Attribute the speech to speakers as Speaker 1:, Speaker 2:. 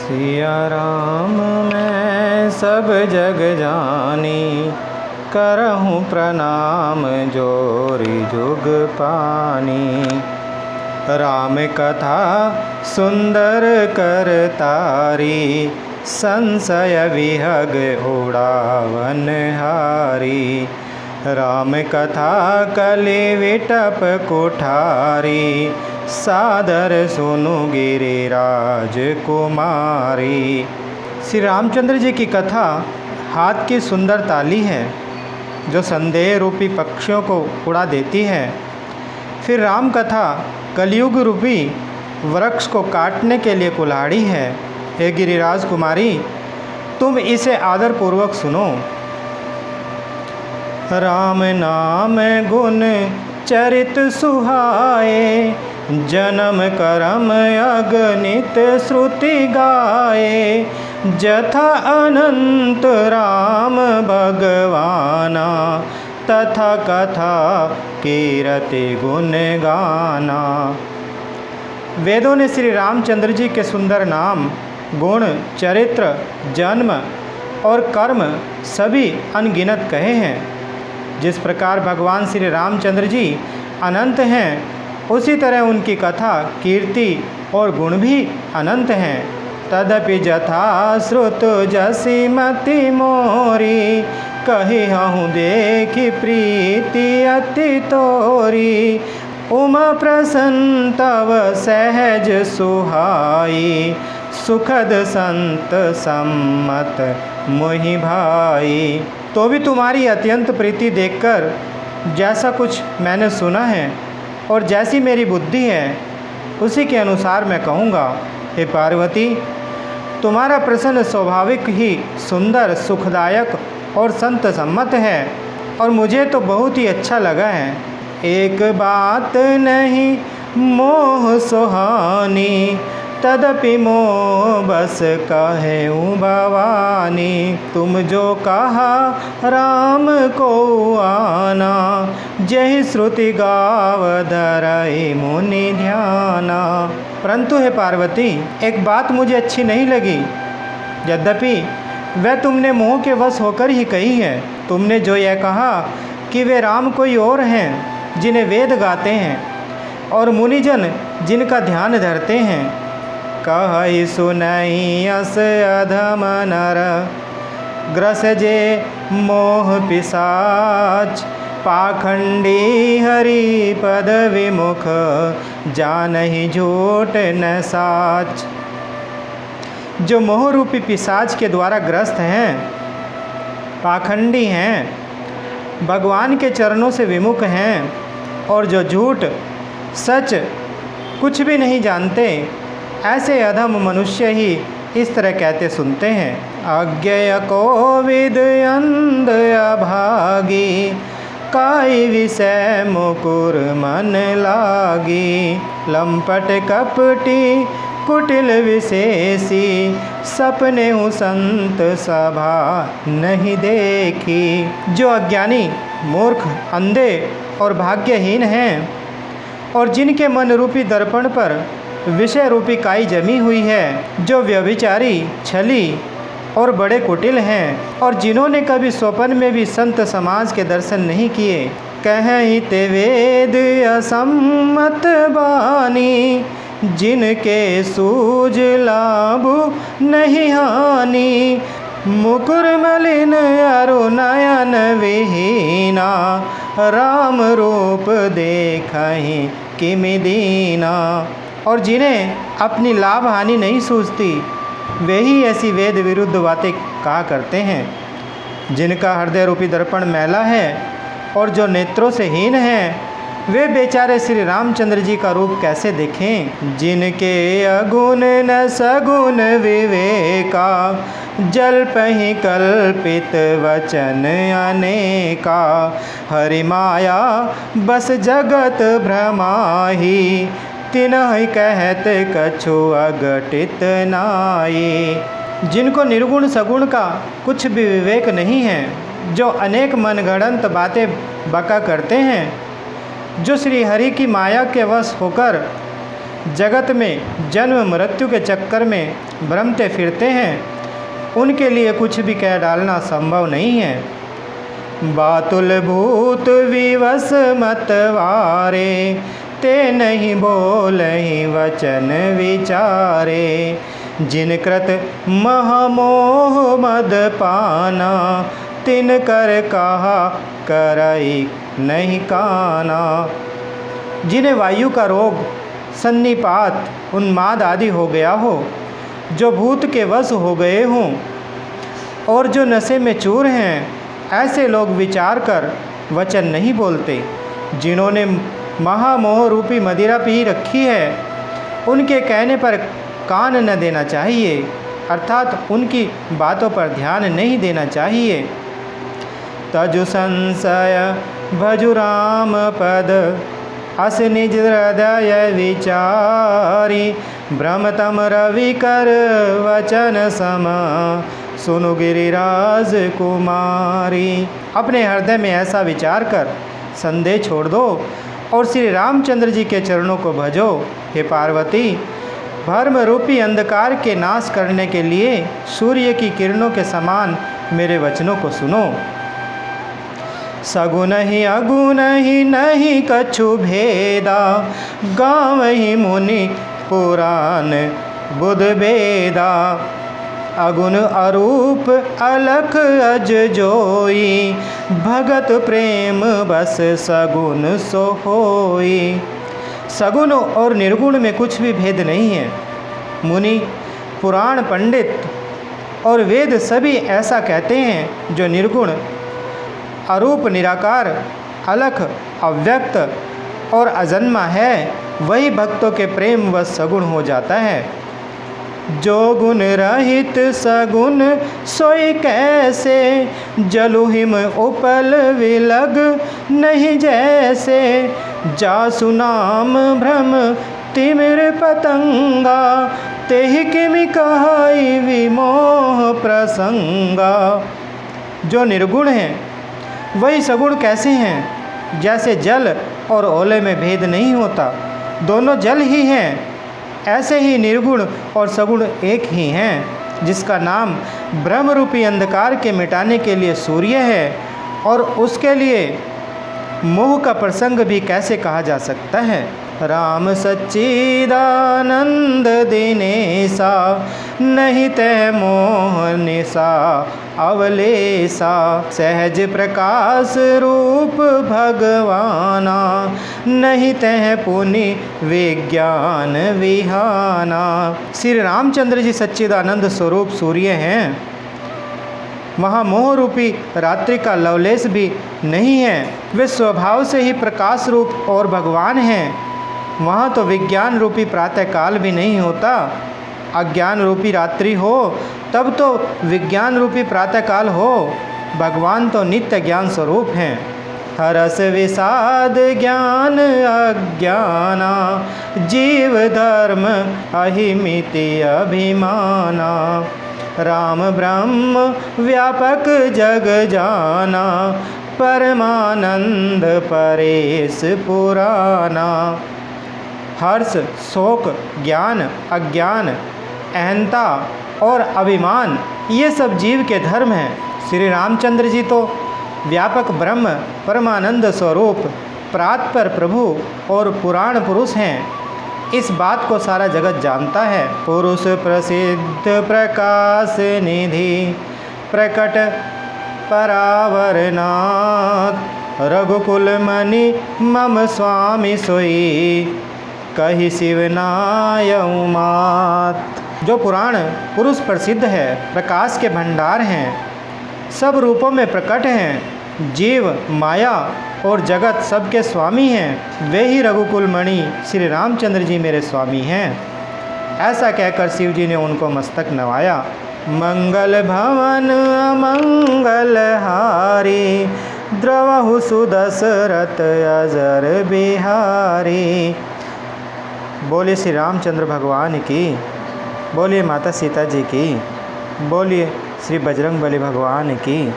Speaker 1: सिया राम मैं सब जग जानी, करहूँ प्रणाम जोरी जुग पानी। राम कथा सुंदर कर तारी, संशय विहग उड़ावन हारी। राम कथा कलि विटप कुठारी, सादर सुनु गिरिराज कुमारी। श्री रामचंद्र जी की कथा हाथ की सुंदर ताली है जो संदेह रूपी पक्षियों को उड़ा देती है। फिर राम कथा कलयुग रूपी वृक्ष को काटने के लिए कुल्हाड़ी है। हे गिरिराज कुमारी, तुम इसे आदरपूर्वक सुनो। राम नाम गुण चरित सुहाए, जन्म करम अगणित श्रुति गाए। जथा अनंत राम भगवाना, तथा कथा कीरति गुण गाना। वेदों ने श्री रामचंद्र जी के सुंदर नाम, गुण, चरित्र, जन्म और कर्म सभी अनगिनत कहे हैं। जिस प्रकार भगवान श्री रामचंद्र जी अनंत हैं, उसी तरह उनकी कथा, कीर्ति और गुण भी अनंत हैं। तदपि जथा श्रुत जसी मति मोरी, कही हूँ देखी प्रीति अति तोरी। उमा प्रसन्न तव सहज सुहाई, सुखद संत सम्मत मोहि भाई। तो भी तुम्हारी अत्यंत प्रीति देखकर जैसा कुछ मैंने सुना है और जैसी मेरी बुद्धि है, उसी के अनुसार मैं कहूँगा। हे पार्वती, तुम्हारा प्रसन्न स्वाभाविक ही सुंदर, सुखदायक और संत सम्मत है और मुझे तो बहुत ही अच्छा लगा है। एक बात नहीं मोह सुहानी, तदपि मोह बस कहूँ भवानी। तुम जो कहा राम को आना, जहि श्रुति गाव धरई मुनि ध्याना। परंतु हे पार्वती, एक बात मुझे अच्छी नहीं लगी, यद्यपि वह तुमने मोह के वश होकर ही कही है। तुमने जो यह कहा कि वे राम कोई और हैं जिन्हें वेद गाते हैं और मुनिजन जिनका ध्यान धरते हैं। कहि सुनई अस अधम नर, ग्रसजे मोह पिशाच। पाखंडी हरि पद विमुख, जानहि झूठ न साच। जो मोह रूपी पिशाच के द्वारा ग्रस्त हैं, पाखंडी हैं, भगवान के चरणों से विमुख हैं और जो झूठ सच कुछ भी नहीं जानते, ऐसे अधम मनुष्य ही इस तरह कहते सुनते हैं। अज्ञेय को विद अंध अभागी, काई विषय मुकुर मन लागी। लंपट कपटी कुटिल विशेषी, सपने हूँ संत सभा नहीं देखी। जो अज्ञानी, मूर्ख, अंधे और भाग्यहीन हैं और जिनके मन रूपी दर्पण पर विषय रूपी काई जमी हुई है, जो व्यभिचारी, छली और बड़े कुटिल हैं और जिन्होंने कभी स्वप्न में भी संत समाज के दर्शन नहीं किए। कहीं ते वेद असम्मत बानी, जिनके सूझ लाभ नहीं हानि। मुकुर मलिन अरु नयन विहीना, राम रूप देखहि किमि दीना। और जिन्हें अपनी लाभ हानि नहीं सूझती, वे ही ऐसी वेद विरुद्ध बातें कहा करते हैं। जिनका हृदय रूपी दर्पण मैला है और जो नेत्रों से हीन हैं, वे बेचारे श्री रामचंद्र जी का रूप कैसे देखें। जिनके अगुण न सगुण विवेका, जल्पहि कल्पित वचन अनेका। हरि माया बस जगत भ्रमाही, तिन्हि कहत कछु अघटित नाई। जिनको निर्गुण सगुण का कुछ भी विवेक नहीं है, जो अनेक मनगढ़ंत बातें बका करते हैं, जो श्री हरि की माया के वश होकर जगत में जन्म मृत्यु के चक्कर में भ्रमते फिरते हैं, उनके लिए कुछ भी कह डालना संभव नहीं है। बातुल भूत विवश मतवारे, ते नहीं बोलहि वचन विचारे। जिन कृत महमोह मद पाना, तिन कर कहा करई नहीं काना। जिन्हें वायु का रोग, सन्निपात, उन्माद आदि हो गया हो, जो भूत के वश हो गए हों और जो नशे में चूर हैं, ऐसे लोग विचार कर वचन नहीं बोलते। जिन्होंने महामोह रूपी मदिरा पी रखी है, उनके कहने पर कान न देना चाहिए, अर्थात उनकी बातों पर ध्यान नहीं देना चाहिए। तजु संशय भजु राम पद, अस निज हृदय विचारी। भ्रमतम रवि कर वचन सम, सुनु गिरिराज कुमारी। अपने हृदय में ऐसा विचार कर संदेह छोड़ दो और श्री रामचंद्र जी के चरणों को भजो। हे पार्वती, भर्म रूपी अंधकार के नाश करने के लिए सूर्य की किरणों के समान मेरे वचनों को सुनो। सगुन ही अगुन ही नहीं कछु भेदा, गाँव ही मुनि पुराण बुध वेदा। अगुण अरूप अलख अज जोई, भगत प्रेम बस सगुन सो होई। सगुण और निर्गुण में कुछ भी भेद नहीं है। मुनि, पुराण पंडित और वेद सभी ऐसा कहते हैं। जो निर्गुण, अरूप, निराकार, अलख, अव्यक्त और अजन्मा है, वही भक्तों के प्रेम व सगुण हो जाता है। जो गुण रहित सगुण सोई कैसे, जलु हिम उपल विलग नहीं जैसे। जासु नाम भ्रम तिमिर पतंगा, तेहि किमि कहई विमोह प्रसंगा। जो निर्गुण हैं वही सगुण कैसे हैं? जैसे जल और ओले में भेद नहीं होता, दोनों जल ही हैं, ऐसे ही निर्गुण और सगुण एक ही हैं। जिसका नाम ब्रह्म रूपी अंधकार के मिटाने के लिए सूर्य है, और उसके लिए मोह का प्रसंग भी कैसे कहा जा सकता है। राम सच्चिदानंद दिनेसा, नहीं तह मोह निशा अवलेसा। सहज प्रकाश रूप भगवाना, नहीं तह पुनि विज्ञान विहाना। श्री रामचंद्र जी सच्चिदानंद स्वरूप सूर्य हैं। वहाँ मोह रूपी रात्रि का लवलेश भी नहीं है। वे स्वभाव से ही प्रकाश रूप और भगवान हैं। वहाँ तो विज्ञान रूपी प्रातःकाल भी नहीं होता। अज्ञान रूपी रात्रि हो तब तो विज्ञान रूपी प्रातःकाल हो। भगवान तो नित्य ज्ञान स्वरूप हैं। हरस विषाद ज्ञान अज्ञाना, जीव धर्म अहिमिति अभिमाना। राम ब्रह्म व्यापक जग जाना, परमानंद परेश पुराना। हर्ष, शोक, ज्ञान, अज्ञान, अहंता और अभिमान, ये सब जीव के धर्म हैं। श्री रामचंद्र जी तो व्यापक ब्रह्म, परमानंद स्वरूप, परात्पर प्रभु और पुराण पुरुष हैं। इस बात को सारा जगत जानता है। पुरुष प्रसिद्ध प्रकाश निधि, प्रकट परावरनाथ। रघुकुल मणि मम स्वामी सोई, कही शिवनायऊ मात। जो पुराण पुरुष प्रसिद्ध है, प्रकाश के भंडार हैं, सब रूपों में प्रकट हैं, जीव, माया और जगत सबके स्वामी हैं। वे ही रघुकुल मणि श्री रामचंद्र जी मेरे स्वामी हैं। ऐसा कहकर शिव जी ने उनको मस्तक नवाया। मंगल भवन अमंगल हारी, द्रवहु सुदशरथ अजर बिहारी। बोलिए श्री रामचंद्र भगवान की, बोलिए माता सीता जी की, बोलिए श्री बजरंगबली भगवान की।